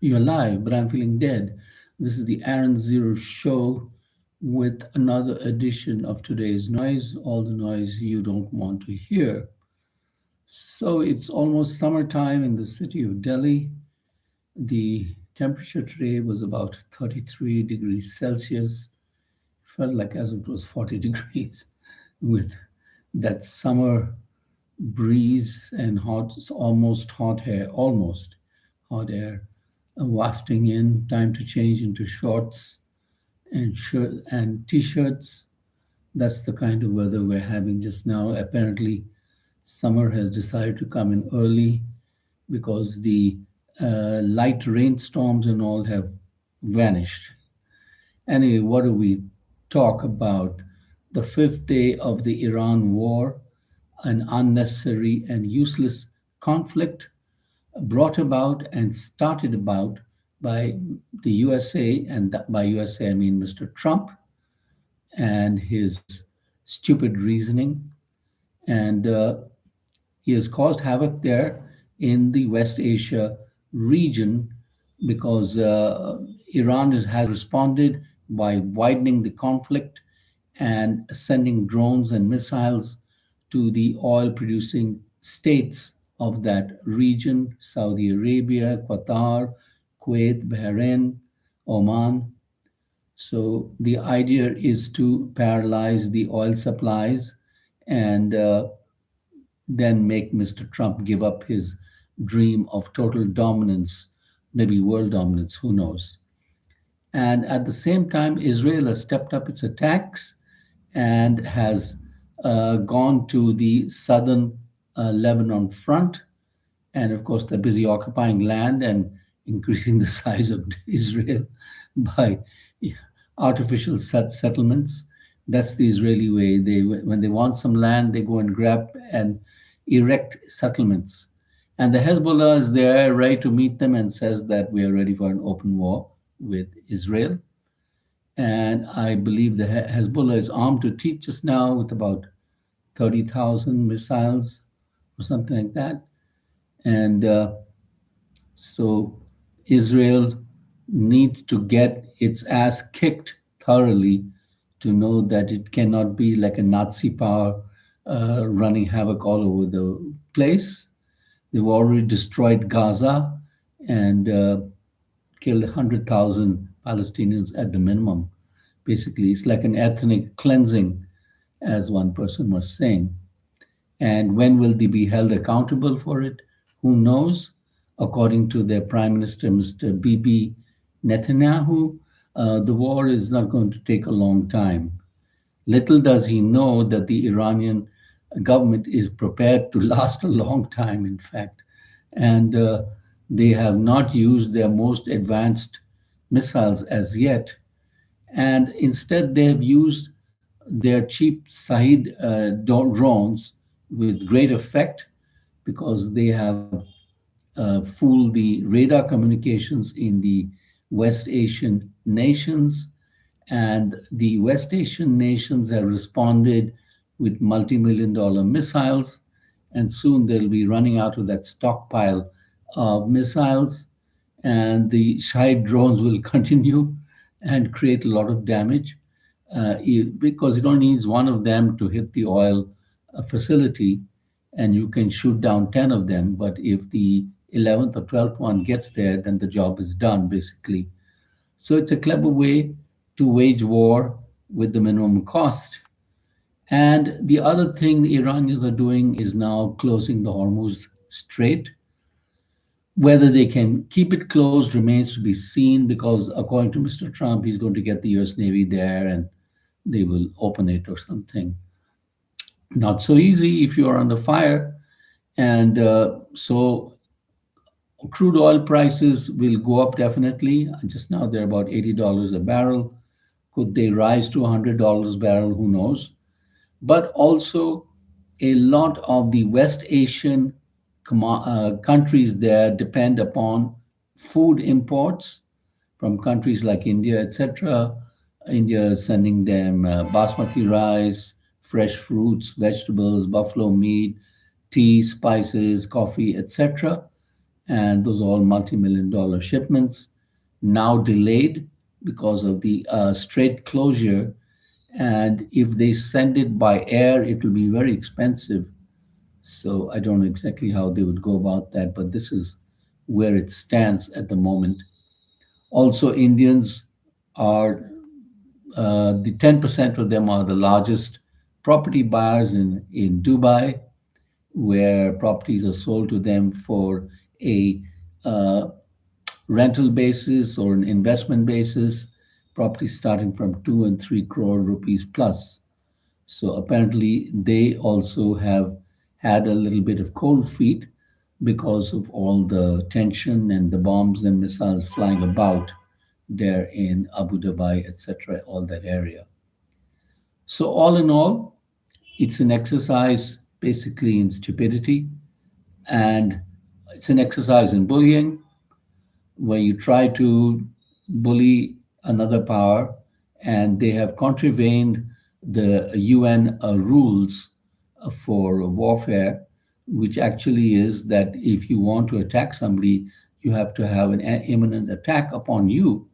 You're alive, but I'm feeling dead. This is the Aaron Zero show with another edition of today's noise, all the noise you don't want to hear. So it's almost summertime in the city of Delhi. The temperature today was about 33 degrees Celsius. Felt like as if it was 40 degrees with that summer breeze and hot, almost hot air wafting in. Time to change into shorts and shirt and t-shirts. That's the kind of weather we're having just now. Apparently, summer has decided to come in early because the light rainstorms and all have vanished. Anyway, what do we talk about? The fifth day of the Iran war, an unnecessary and useless conflict brought about and started about by the USA, and by USA I mean Mr. Trump and his stupid reasoning. And he has caused havoc there in the West Asia region because Iran has responded by widening the conflict and sending drones and missiles to the oil producing states of that region: Saudi Arabia, Qatar, Kuwait, Bahrain, Oman. So the idea is to paralyze the oil supplies and then make Mr. Trump give up his dream of total dominance, maybe world dominance, who knows. And at the same time, Israel has stepped up its attacks and has gone to the southern Lebanon front. And of course, they're busy occupying land and increasing the size of Israel by artificial settlements. That's the Israeli way. When they want some land, they go and grab and erect settlements. And the Hezbollah is there, ready to meet them, and says that we are ready for an open war with Israel. And I believe the Hezbollah is armed to teach us now with about 30,000 missiles or something like that. And so Israel needs to get its ass kicked thoroughly to know that it cannot be like a Nazi power running havoc all over the place. They've already destroyed Gaza and killed 100,000 Palestinians at the minimum. Basically, it's like an ethnic cleansing, as one person was saying. And when will they be held accountable for it? Who knows? According to their Prime Minister, Mr. Bibi Netanyahu, the war is not going to take a long time. Little does he know that the Iranian government is prepared to last a long time, in fact. And they have not used their most advanced missiles as yet. And instead, they have used their cheap Sahid drones with great effect because they have fooled the radar communications in the West Asian nations. And the West Asian nations have responded with multi-million dollar missiles. And soon they'll be running out of that stockpile of missiles. And the Shahid drones will continue and create a lot of damage because it only needs one of them to hit the oil facility and you can shoot down 10 of them. But if the 11th or 12th one gets there, then the job is done, basically. So it's a clever way to wage war with the minimum cost. And the other thing the Iranians are doing is now closing the Hormuz Strait. Whether they can keep it closed remains to be seen because, according to Mr. Trump, he's going to get the US Navy there and they will open it or something. Not so easy if you're under fire. And so crude oil prices will go up definitely. Just now they're about $80 a barrel. Could they rise to $100 a barrel? Who knows? But also, a lot of the West Asian countries there depend upon food imports from countries like India, etc. India is sending them basmati rice, fresh fruits, vegetables, buffalo meat, tea, spices, coffee, etc. and those are all multi-million dollar shipments, now delayed because of the strait closure. And if they send it by air, it will be very expensive. So I don't know exactly how they would go about that, but this is where it stands at the moment. Also, Indians are the 10% of them are the largest property buyers in Dubai, where properties are sold to them for a uh, rental basis or an investment basis, properties starting from 2 and 3 crore rupees plus. So apparently, they also have had a little bit of cold feet because of all the tension and the bombs and missiles flying about there in Abu Dhabi, etc., all that area. So, all in all, it's an exercise basically in stupidity, and it's an exercise in bullying where you try to bully another power, and they have contravened the UN rules for warfare, which actually is that if you want to attack somebody, you have to have an imminent attack upon you.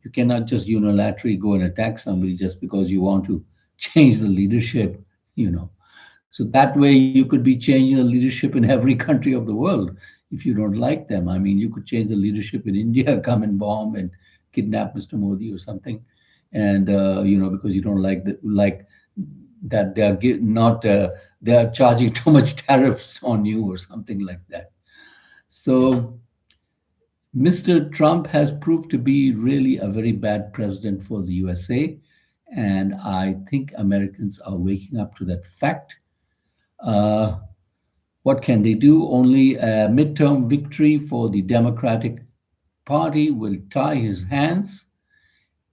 You cannot just unilaterally go and attack somebody just because you want to change the leadership, you know. So that way you could be changing the leadership in every country of the world if you don't like them. I mean, you could change the leadership in India, come and bomb and kidnap Mr. Modi or something, and because you don't like that they are not they are charging too much tariffs on you or something like that. So Mr. Trump has proved to be really a very bad president for the USA, and I think Americans are waking up to that fact. Uh, what can they do? Only a midterm victory for the Democratic Party will tie his hands,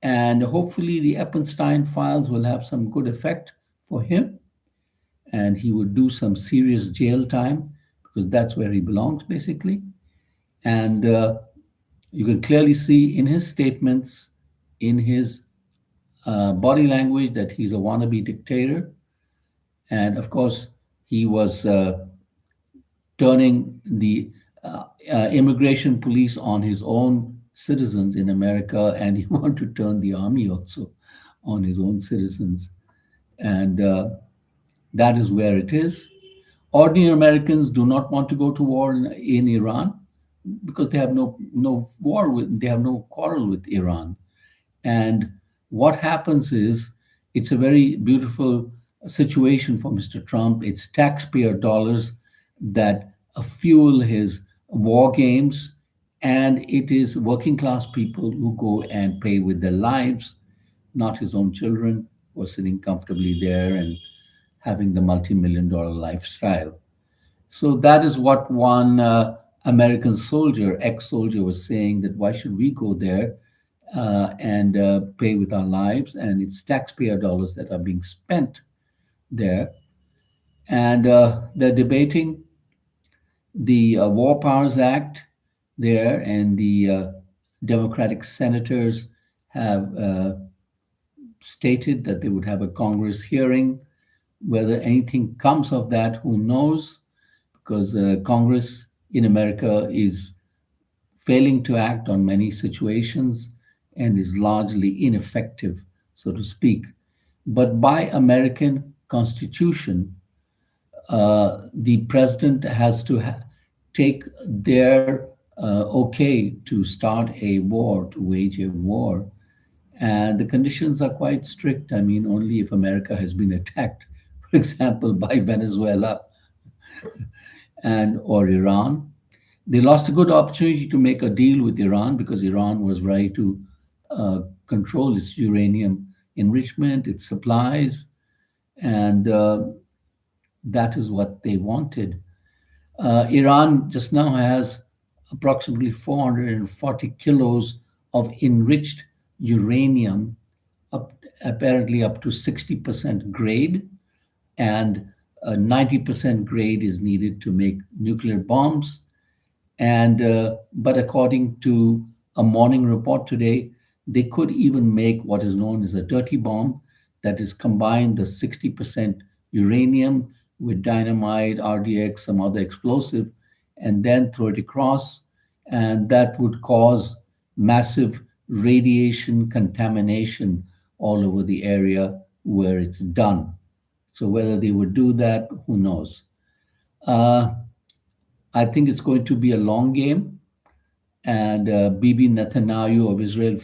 and hopefully the Eppenstein files will have some good effect for him, and he would do some serious jail time because that's where he belongs, basically. And you can clearly see in his statements, in his body language, that he's a wannabe dictator. And of course, he was turning the immigration police on his own citizens in America, and he wanted to turn the army also on his own citizens. And that is where it is. Ordinary Americans do not want to go to war in Iran because they have they have no quarrel with Iran. And what happens is it's a very beautiful situation for Mr. Trump. It's taxpayer dollars that fuel his war games, and it is working class people who go and pay with their lives, not his own children who are sitting comfortably there and having the multi-million dollar lifestyle. So that is what one American soldier, ex-soldier, was saying, that why should we go there and pay with our lives? And it's taxpayer dollars that are being spent there. And they're debating the War Powers Act there, and the Democratic senators have stated that they would have a Congress hearing. Whether anything comes of that, who knows? Because Congress in America is failing to act on many situations and is largely ineffective, so to speak. But by American Constitution, the president has to take their okay to start a war, to wage a war. And the conditions are quite strict. I mean, only if America has been attacked, for example, by Venezuela and or Iran. They lost a good opportunity to make a deal with Iran because Iran was ready to control its uranium enrichment, its supplies, and that is what they wanted. Iran just now has approximately 440 kilos of enriched uranium, apparently up to 60% grade, and 90% grade is needed to make nuclear bombs. And but according to a morning report today, they could even make what is known as a dirty bomb, that is combine the 60% uranium with dynamite, RDX, some other explosive, and then throw it across and that would cause massive radiation contamination all over the area where it's done. So, whether they would do that, who knows? Uh, I think it's going to be a long game, and Bibi Netanyahu of Israel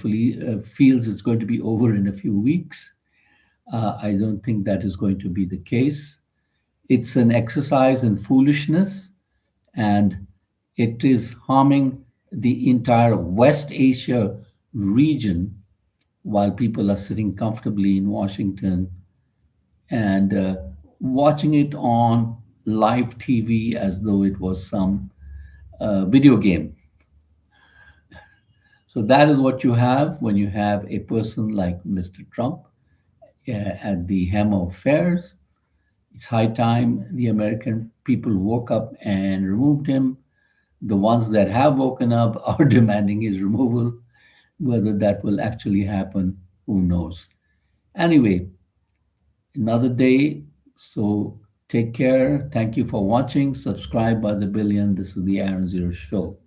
feels it's going to be over in a few weeks. I don't think that is going to be the case. It's an exercise in foolishness, and it is harming the entire West Asia region while people are sitting comfortably in Washington and watching it on live TV as though it was some video game. So that is what you have when you have a person like Mr. Trump at the helm of affairs. It's high time the American people woke up and removed him. The ones that have woken up are demanding his removal. Whether that will actually happen, who knows? Anyway, another day. So take care. Thank you for watching. Subscribe by the billion. This is the Aaron Zero Show.